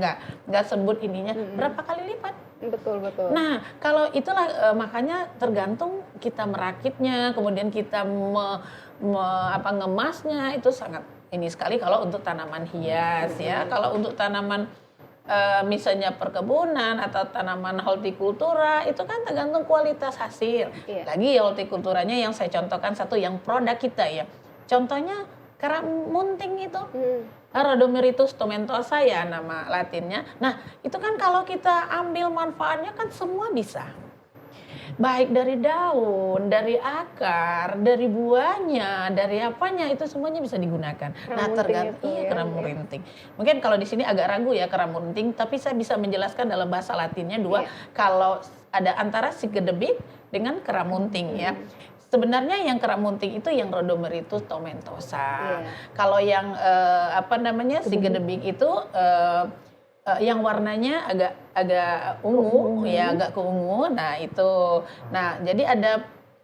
nggak sebut ininya berapa kali lipat. Betul. Nah, kalau itulah makanya tergantung kita merakitnya, kemudian kita ngemasnya itu sangat ini sekali kalau untuk tanaman hias ya. Kalau untuk tanaman misalnya perkebunan atau tanaman hortikultura itu kan tergantung kualitas hasil. Iya. Lagi hortikulturanya yang saya contohkan satu yang produk kita ya. Contohnya kerang munting itu. Rhodomyricus tomentosa ya nama latinnya. Nah, itu kan kalau kita ambil manfaatnya kan semua bisa. Baik dari daun, dari akar, dari buahnya, dari apanya itu semuanya bisa digunakan. Kerang munting itu Iya, ya. kerang munting. Mungkin kalau di sini agak ragu ya kerang munting, tapi saya bisa menjelaskan dalam bahasa Latinnya dua. Iya. Kalau ada antara sigedebik dengan kerang munting ya. Sebenarnya yang kerang munting itu yang Rhodomyricus tomentosa. Iya. Kalau yang sigedebik itu yang warnanya agak ungu ya, agak keungu. Nah, itu. Nah, jadi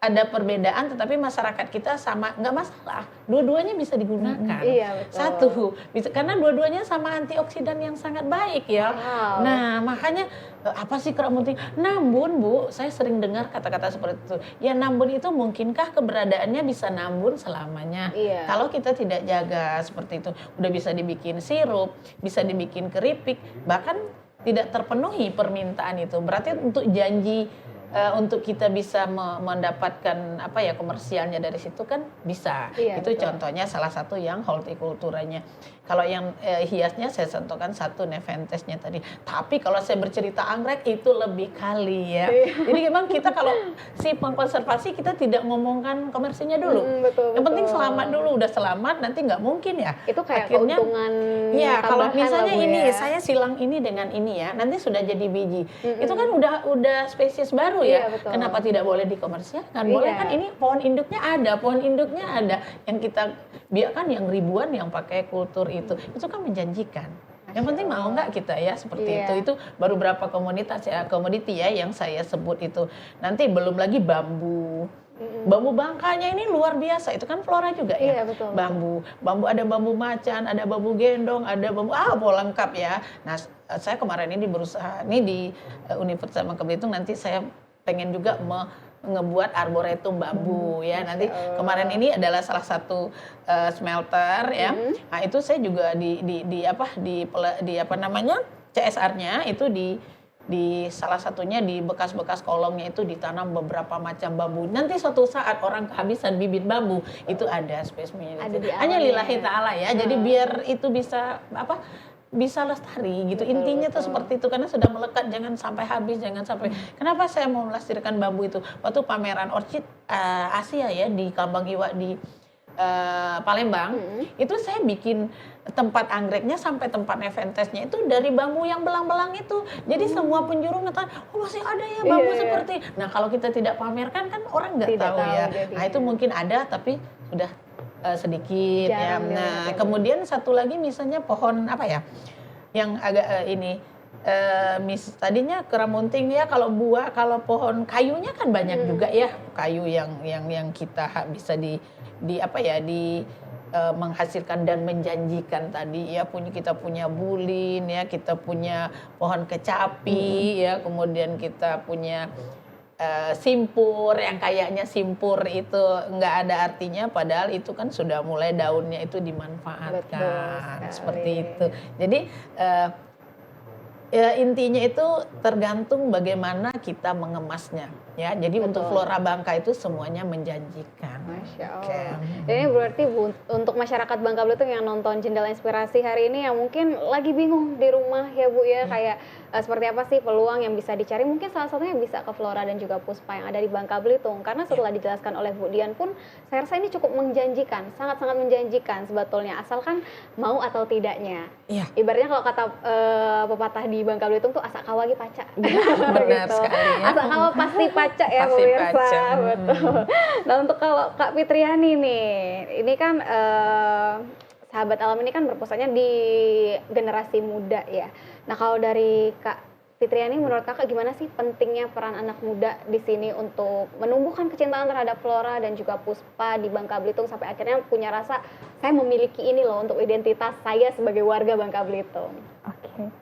ada perbedaan tetapi masyarakat kita sama, nggak masalah. Dua-duanya bisa digunakan. Iya, betul. Satu, bisa karena dua-duanya sama antioksidan yang sangat baik ya. Wow. Nah, makanya apa sih kerang munting? Nambun, Bu. Saya sering dengar kata-kata seperti itu. Ya, nambun itu mungkinkah keberadaannya bisa nambun selamanya? Iya. Kalau kita tidak jaga seperti itu, udah bisa dibikin sirup, bisa dibikin keripik, bahkan tidak terpenuhi permintaan itu. Berarti untuk janji untuk kita bisa mendapatkan komersialnya dari situ kan bisa. Iya, Itu betul. contohnya salah satu yang hortikulturanya. Kalau yang hiasnya saya contohkan satu Nepenthes-nya tadi. Tapi kalau saya bercerita anggrek itu lebih kali ya. Jadi memang kita kalau si pengkonservasi kita tidak ngomongkan komersinya dulu. Betul. Yang penting selamat dulu, udah selamat nanti nggak mungkin ya. Itu kayak Akhirnya, keuntungan ya kalau tambahan misalnya lah, Bu, ini ya. saya silang ini dengan ini ya, nanti sudah jadi biji. Itu kan udah spesies baru Iya, ya. betul. Kenapa tidak boleh dikomersialkan? Boleh Iya. kan, ini pohon induknya ada yang kita biarkan yang ribuan yang pakai kultur itu kan menjanjikan. Yang penting mau nggak kita ya seperti Iya. itu baru berapa komunitas ya, komoditi ya yang saya sebut itu. Nanti belum lagi bambu. Bambu bangkanya ini luar biasa, itu kan flora juga ya. Iya, betul. Bambu ada bambu macan, ada bambu gendong, ada bambu lengkap ya. Nah, saya kemarin ini berusaha di Universitas Bangka Belitung, nanti saya pengen juga ngebuat arboretum bambu ya. Nanti kemarin ini adalah salah satu smelter ya. Nah, itu saya juga CSR-nya itu di salah satunya di bekas-bekas kolongnya itu ditanam beberapa macam bambu. Nanti suatu saat orang kehabisan bibit bambu, itu ada spesimennya. Ada di Hanya alamnya. lillahi ta'ala ya. Jadi biar itu bisa bisa lestari gitu. Intinya tuh seperti itu, karena sudah melekat, jangan sampai habis, jangan sampai. Kenapa saya mau melestarikan bambu itu? Waktu pameran orchid Asia ya di Kambang Iwa di Palembang, itu saya bikin tempat anggreknya sampai tempat Nepenthes-nya itu dari bambu yang belang-belang itu. Jadi semua penjuru ngetahuan, oh masih ada ya bambu Iya. seperti. Nah, kalau kita tidak pamerkan kan orang nggak Tidak tahu tahu ya. jadinya. Nah, itu mungkin ada tapi sudah sedikit ya. Jarang Nah, ya. kemudian satu lagi misalnya pohon yang agak tadinya kerang munting ya, kalau pohon kayunya kan banyak juga ya, kayu yang kita bisa menghasilkan dan menjanjikan tadi ya. Kita punya bulin ya, kita punya pohon kecapi ya, kemudian kita punya simpur yang kayaknya simpur itu nggak ada artinya, padahal itu kan sudah mulai daunnya itu dimanfaatkan. Betul Seperti sekali. itu. Jadi ya intinya itu tergantung bagaimana kita mengemasnya ya. Jadi untuk Flora Bangka itu semuanya menjanjikan. Masya Allah. Oke. Dan ini berarti untuk masyarakat Bangka Belitung yang nonton Jendela Inspirasi hari ini yang mungkin lagi bingung di rumah ya Bu ya, kayak seperti apa sih peluang yang bisa dicari, mungkin salah satunya bisa ke Flora dan juga Puspa yang ada di Bangka Belitung, karena setelah dijelaskan oleh Bu Dian pun saya rasa ini cukup menjanjikan, sangat-sangat menjanjikan sebetulnya, asalkan mau atau tidaknya. Iya. Ibaratnya kalau kata pepatah di Bangka Belitung tuh asa kawa ge paca. Benar sekali ya. Asa kawa pasti paca ya Pasti pemirsa. paca. Betul. Nah untuk kalau Kak Fitriani nih, ini kan sahabat alam ini kan berpusatnya di generasi muda ya. Nah kalau dari Kak Fitriani, menurut kakak gimana sih pentingnya peran anak muda di sini untuk menumbuhkan kecintaan terhadap flora dan juga puspa di Bangka Belitung sampai akhirnya punya rasa saya memiliki ini loh untuk identitas saya sebagai warga Bangka Belitung. Oke.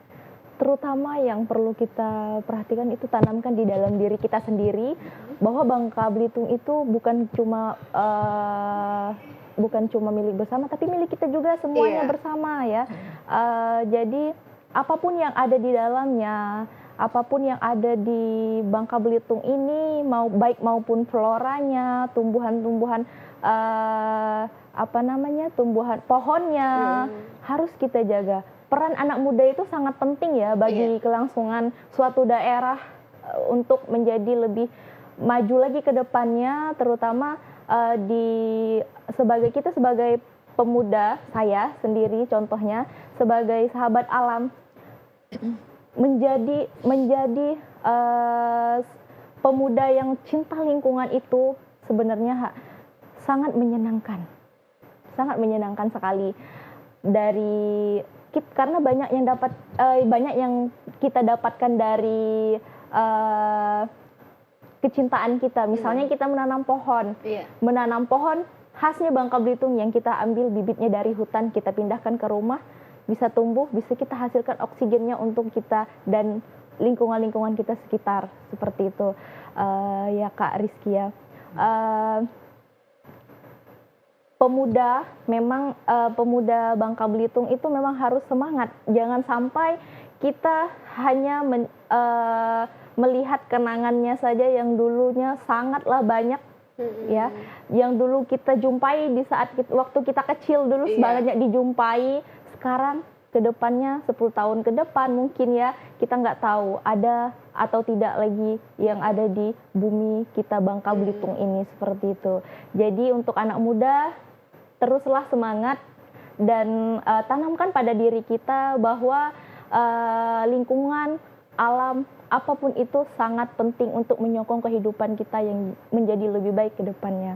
Terutama yang perlu kita perhatikan itu tanamkan di dalam diri kita sendiri bahwa Bangka Belitung itu bukan cuma milik bersama tapi milik kita juga semuanya bersama ya. Jadi apapun yang ada di dalamnya, apapun yang ada di Bangka Belitung ini, baik maupun floranya, tumbuhan-tumbuhan tumbuhan pohonnya harus kita jaga. Peran anak muda itu sangat penting ya bagi kelangsungan suatu daerah untuk menjadi lebih maju lagi ke depannya, terutama sebagai pemuda, saya sendiri contohnya sebagai sahabat alam menjadi pemuda yang cinta lingkungan itu sebenarnya sangat menyenangkan sekali karena banyak yang kita dapatkan dari kecintaan kita. Misalnya kita menanam pohon khasnya Bangka Belitung yang kita ambil bibitnya dari hutan, kita pindahkan ke rumah, bisa tumbuh, bisa kita hasilkan oksigennya untuk kita dan lingkungan-lingkungan kita sekitar, seperti itu ya Kak Rizky ya. Pemuda Bangka Belitung itu memang harus semangat, jangan sampai kita hanya melihat kenangannya saja yang dulunya sangatlah banyak ya, yang dulu kita jumpai di saat waktu kita kecil dulu banyak dijumpai. Sekarang ke depannya 10 tahun ke depan mungkin ya kita nggak tahu ada atau tidak lagi yang ada di bumi kita Bangka Belitung ini, seperti itu. Jadi untuk anak muda teruslah semangat dan tanamkan pada diri kita bahwa lingkungan alam apapun itu sangat penting untuk menyokong kehidupan kita yang menjadi lebih baik ke depannya.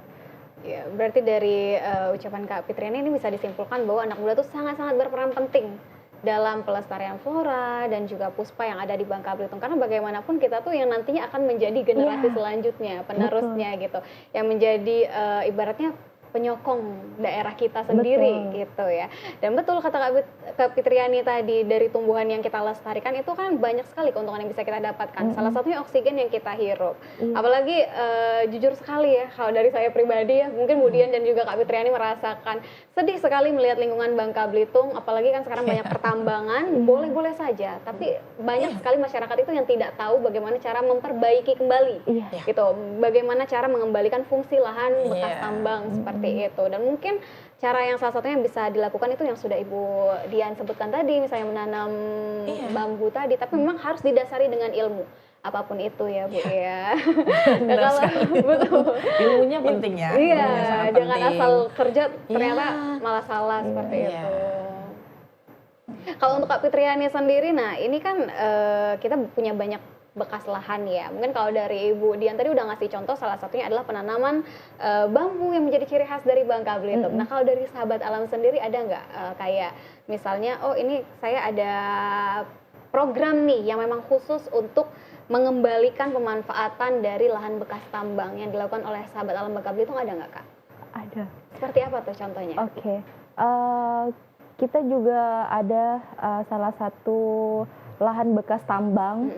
Ya, berarti dari ucapan Kak Fitriani ini bisa disimpulkan bahwa anak muda itu sangat-sangat berperan penting dalam pelestarian flora dan juga puspa yang ada di Bangka Belitung. Karena bagaimanapun kita tuh yang nantinya akan menjadi generasi selanjutnya, penerusnya gitu. Yang menjadi ibaratnya penyokong daerah kita sendiri gitu ya. Dan betul kata Kak Fitriani tadi, dari tumbuhan yang kita lestarikan itu kan banyak sekali keuntungan yang bisa kita dapatkan. Salah satunya oksigen yang kita hirup. Apalagi jujur sekali ya, kalau dari saya pribadi ya, mungkin Budian dan juga Kak Fitriani merasakan sedih sekali melihat lingkungan Bangka Belitung, apalagi kan sekarang banyak pertambangan, boleh-boleh saja, tapi banyak sekali masyarakat itu yang tidak tahu bagaimana cara memperbaiki kembali gitu. Bagaimana cara mengembalikan fungsi lahan bekas tambang seperti itu. Dan mungkin cara yang salah satunya bisa dilakukan itu yang sudah Ibu Dian sebutkan tadi, misalnya menanam bambu tadi, tapi memang harus didasari dengan ilmu apapun itu ya Bu ya. Nah, kalau betul Ilmunya penting ya. Iya, jangan penting. asal kerja ternyata malah salah seperti itu. Kalau untuk Kak Fitriani sendiri, nah ini kan kita punya banyak bekas lahan ya. Mungkin kalau dari Ibu Dian tadi udah ngasih contoh, salah satunya adalah penanaman bambu yang menjadi ciri khas dari Bangka Belitung. Nah kalau dari sahabat alam sendiri ada nggak kayak misalnya, oh ini saya ada program nih yang memang khusus untuk mengembalikan pemanfaatan dari lahan bekas tambang yang dilakukan oleh sahabat alam Bangka Belitung, ada nggak Kak? Ada. Seperti apa tuh contohnya? Oke. Kita juga ada salah satu lahan bekas tambang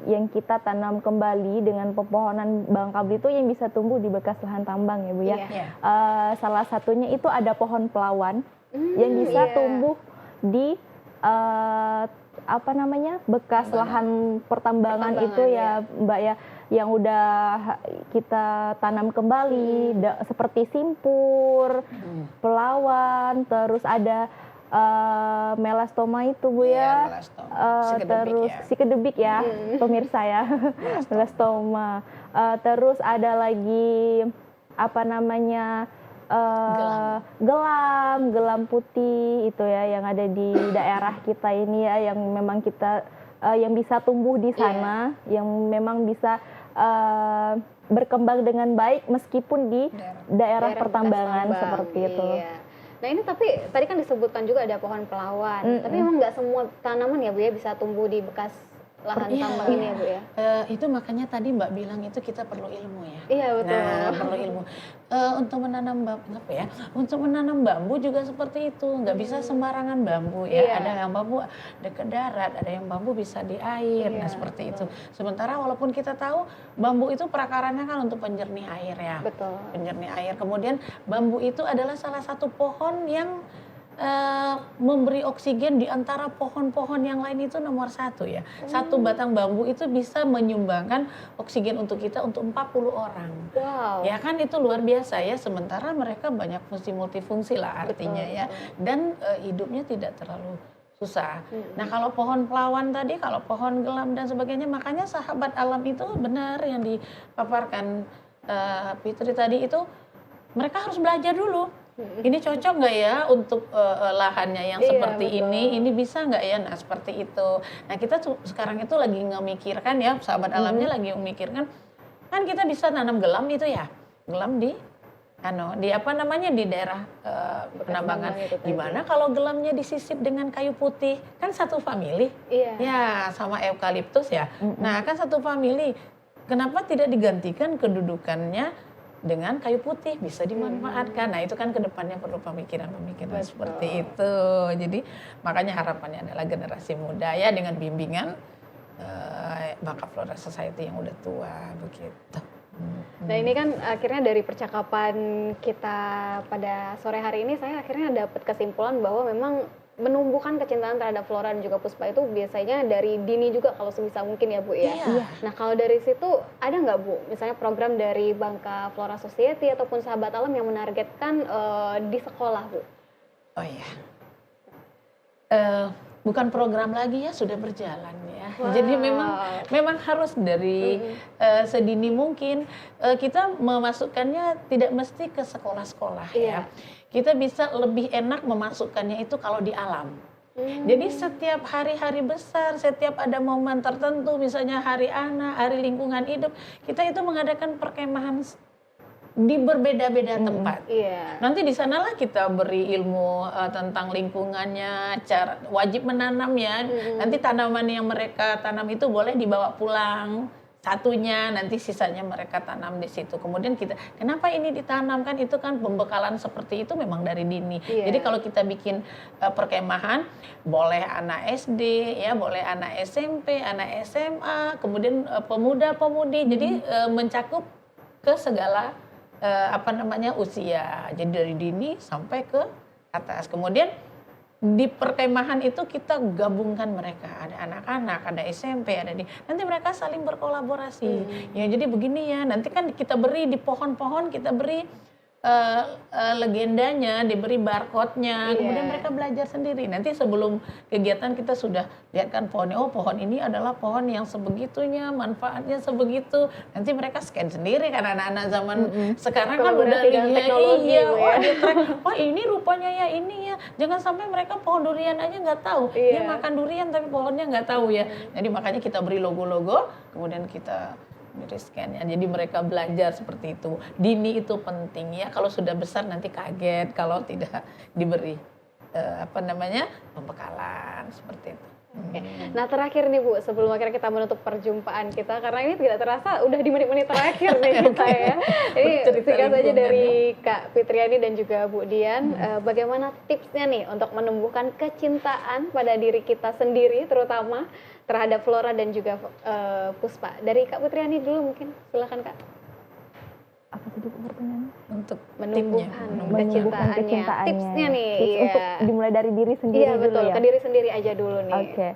yang kita tanam kembali dengan pepohonan Bangka Belitung yang bisa tumbuh di bekas lahan tambang ya Bu ya. Salah satunya itu ada pohon pelawan yang bisa tumbuh di bekas lahan pertambangan itu ya Mbak ya, yang udah kita tanam kembali seperti simpur, pelawan, terus ada melastoma itu Bu ya, terus sikedebik ya pemirsa ya, melastoma. Terus ada lagi gelam putih itu ya yang ada di daerah kita ini ya, yang memang kita yang bisa tumbuh di sana, yang memang bisa berkembang dengan baik meskipun di daerah bekas pertambangan tambang, seperti itu. iya. Nah ini tapi tadi kan disebutkan juga ada pohon pelawan, tapi memang nggak semua tanaman ya Bu ya bisa tumbuh di bekas lahan Iya. tambang ini ya Bu ya? Itu makanya tadi Mbak bilang itu kita perlu ilmu ya. Iya betul. Nah, perlu ilmu. Untuk menanam apa ya? Untuk menanam bambu juga seperti itu, nggak bisa sembarangan bambu ya. Iya. Ada yang bambu dekat darat, ada yang bambu bisa di air. Nah, Iya, seperti betul. itu. Sementara walaupun kita tahu bambu itu perakarannya kan untuk penjernih air ya. Betul. Penjernih air. Kemudian bambu itu adalah salah satu pohon yang memberi oksigen di antara pohon-pohon yang lain itu nomor 1 ya. Satu batang bambu itu bisa menyumbangkan oksigen untuk kita untuk 40 orang. Wow. Ya kan itu luar biasa ya, sementara mereka banyak fungsi multifungsi lah artinya Betul, ya. Dan hidupnya tidak terlalu susah. Mm-mm. Nah kalau pohon pelawan tadi, kalau pohon gelam dan sebagainya, makanya sahabat alam itu benar yang dipaparkan Fitri tadi itu, mereka harus belajar dulu. Ini cocok nggak ya untuk lahannya yang Iya, seperti betul. ini bisa nggak ya? Nah seperti itu. Nah kita sekarang itu lagi memikirkan ya, sahabat alamnya lagi memikirkan, kan kita bisa tanam gelam itu ya, gelam di apa namanya di daerah penambangan. tambang itu tadi. Gimana kalau gelamnya disisip dengan kayu putih? Kan satu famili. Iya. Ya sama eukaliptus ya. Nah kan satu famili. Kenapa tidak digantikan kedudukannya dengan kayu putih, bisa dimanfaatkan. Nah itu kan kedepannya perlu pemikiran-pemikiran Betul. seperti itu. Jadi makanya harapannya adalah generasi muda ya dengan bimbingan Bangka Flora Society yang udah tua begitu. Nah ini kan akhirnya dari percakapan kita pada sore hari ini, saya akhirnya dapat kesimpulan bahwa memang menumbuhkan kecintaan terhadap flora dan juga puspa itu biasanya dari dini juga kalau sebisa mungkin ya Bu ya. Iya. Nah kalau dari situ ada nggak Bu misalnya program dari Bangka Flora Society ataupun Sahabat Alam yang menargetkan di sekolah Bu? Oh iya. Bukan program lagi ya, sudah berjalan ya. Wow. Jadi memang harus dari sedini mungkin kita memasukkannya tidak mesti ke sekolah-sekolah Iya. ya. Kita bisa lebih enak memasukkannya itu kalau di alam. Jadi setiap hari-hari besar, setiap ada momen tertentu, misalnya hari anak, hari lingkungan hidup, kita itu mengadakan perkemahan di berbeda-beda tempat. Iya. Nanti di sanalah kita beri ilmu tentang lingkungannya, cara wajib menanam ya. Nanti tanaman yang mereka tanam itu boleh dibawa pulang satunya, nanti sisanya mereka tanam di situ. Kemudian kita, kenapa ini ditanam kan? Itu kan pembekalan seperti itu memang dari dini. Iya. Jadi kalau kita bikin perkemahan, boleh anak SD, ya, boleh anak SMP, anak SMA, kemudian pemuda-pemudi. Jadi mencakup ke segala usia. Jadi dari dini sampai ke atas. Kemudian di perkemahan itu kita gabungkan mereka, ada anak-anak, ada SMP, nanti mereka saling berkolaborasi. Ya jadi begini ya, nanti kan kita beri di pohon-pohon, kita beri legendanya, diberi barcode-nya, kemudian mereka belajar sendiri. Nanti sebelum kegiatan kita sudah lihat kan pohonnya, oh pohon ini adalah pohon yang sebegitunya, manfaatnya sebegitu. Nanti mereka scan sendiri kan anak-anak zaman sekarang kan udah Kolaborasi dengan teknologi, iya, Bu, ya. wah dia track, wah ini rupanya ya ini ya. Jangan sampai mereka pohon durian aja nggak tahu, dia makan durian tapi pohonnya nggak tahu ya. Jadi makanya kita beri logo-logo, kemudian kita beri scan ya. Jadi mereka belajar seperti itu. Dini itu penting ya. Kalau sudah besar nanti kaget kalau tidak diberi pembekalan seperti itu. Oke. Nah terakhir nih Bu, sebelum akhirnya kita menutup perjumpaan kita, karena ini tidak terasa udah di menit-menit terakhir nih kita ya. Ini Bercerita singkat saja lingkungan, dari Kak Fitriani dan juga Bu Dian, bagaimana tipsnya nih untuk menumbuhkan kecintaan pada diri kita sendiri, terutama terhadap flora dan juga puspa. Dari Kak Fitriani dulu mungkin, silakan Kak. Apa tadi pertanyaannya? Untuk Menumbuhkan Menumbuhkan kecintaannya. Tipsnya nih, Tips iya. untuk dimulai dari diri sendiri Iya dulu betul, ya. ke diri sendiri aja dulu nih. Oke.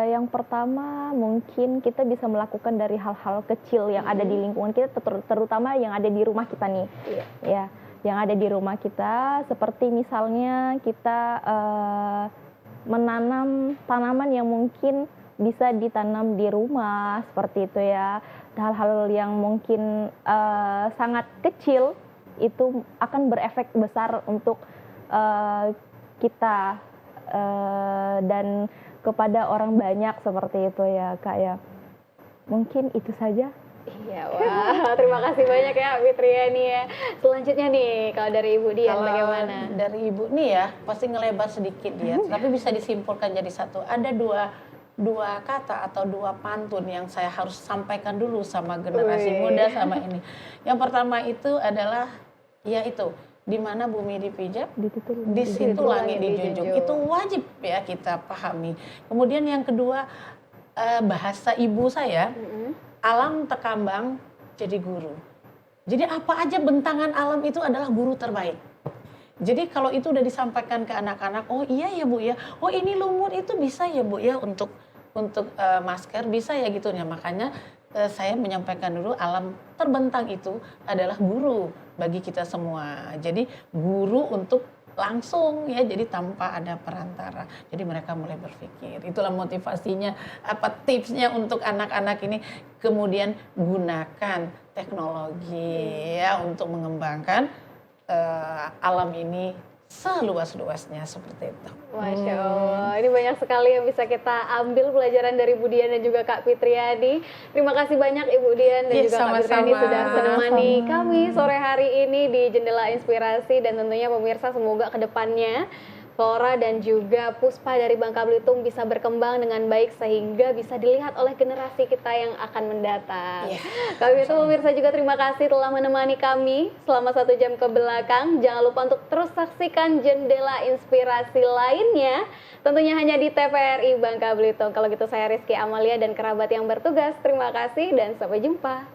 Yang pertama mungkin kita bisa melakukan dari hal-hal kecil yang ada di lingkungan kita, terutama yang ada di rumah kita nih. Iya. Ya, yang ada di rumah kita, seperti misalnya kita menanam tanaman yang mungkin bisa ditanam di rumah, seperti itu ya. Hal-hal yang mungkin sangat kecil itu akan berefek besar untuk kita, dan kepada orang banyak seperti itu ya Kak ya. Mungkin itu saja. Iya, wah, terima kasih banyak ya Fitriani ya. Selanjutnya nih, kalau dari Ibu Dian Kalau bagaimana? dari Ibu nih ya, pasti ngelebar sedikit dia, tapi bisa disimpulkan jadi satu. Ada dua kata atau dua pantun yang saya harus sampaikan dulu sama generasi Wih. muda sama ini. Yang pertama itu adalah, yaitu di mana bumi dipijak, di situ langit dijunjung. Itu wajib ya kita pahami. Kemudian yang kedua, bahasa ibu saya, alam tekambang jadi guru. Jadi apa aja bentangan alam itu adalah guru terbaik. Jadi kalau itu udah disampaikan ke anak-anak, oh iya ya Bu ya, oh ini lumut itu bisa ya Bu ya untuk masker, bisa ya gitu ya. Makanya saya menyampaikan dulu alam terbentang itu adalah guru bagi kita semua. Jadi guru untuk langsung ya, jadi tanpa ada perantara. Jadi mereka mulai berpikir. Itulah motivasinya, apa tipsnya untuk anak-anak ini. Kemudian gunakan teknologi ya untuk mengembangkan alam ini seluas-luasnya seperti itu. Masya Allah, ini banyak sekali yang bisa kita ambil pelajaran dari Bu Dian dan juga Kak Fitriani. Terima kasih banyak Ibu Dian dan Ya, juga Kak sama-sama. Fitriani sudah menemani kami sore hari ini di Jendela Inspirasi, dan tentunya pemirsa semoga kedepannya Flora dan juga Puspa dari Bangka Belitung bisa berkembang dengan baik sehingga bisa dilihat oleh generasi kita yang akan mendatang. Ya, Kalau itu pemirsa juga terima kasih telah menemani kami selama 1 jam ke belakang. Jangan lupa untuk terus saksikan Jendela Inspirasi lainnya, tentunya hanya di TVRI Bangka Belitung. Kalau gitu saya Rizky Amalia dan kerabat yang bertugas, terima kasih dan sampai jumpa.